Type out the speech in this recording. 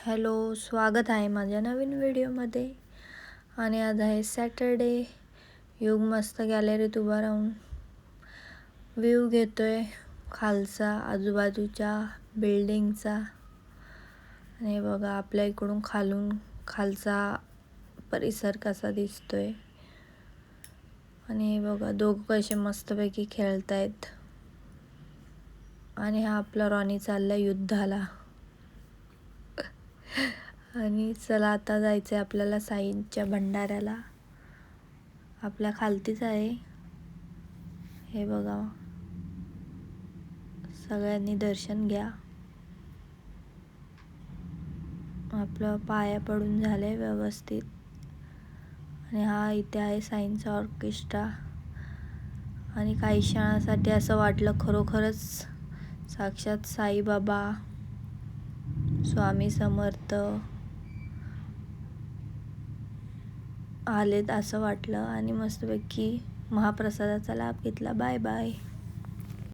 Hello, स्वागत आहे माझ्या नवीन व्हिडिओमध्ये. आणि आज आहे सॅटरडे. योग मस्त गॅलरीत उभा राहून व्ह्यू घेतोय खालचा, आजूबाजूच्या बिल्डिंगचा. आणि बघा आपल्या इकडून खालचा परिसर कसा दिसतोय. आणि बघा दोघं कसे मस्तपैकी खेळतायत. आणि हा आपला रॉनी चाललाय युद्धाला. आणि चला आता जायचं आहे आपल्याला साईंच्या भंडाऱ्याला. आपल्या खालतीच आहे हे बघा, सगळ्यांनी दर्शन घ्या. आपलं पाया पडून झालंय व्यवस्थित. आणि हा इथे आहे साईंचा ऑर्केस्ट्रा. आणि काही क्षणासाठी असं वाटलं खरोखरच साक्षात साईबाबा, स्वामी समर्थ आलेत असं वाटलं. आणि मस्तपैकी महाप्रसादाचा लाभ घेतला. Bye bye.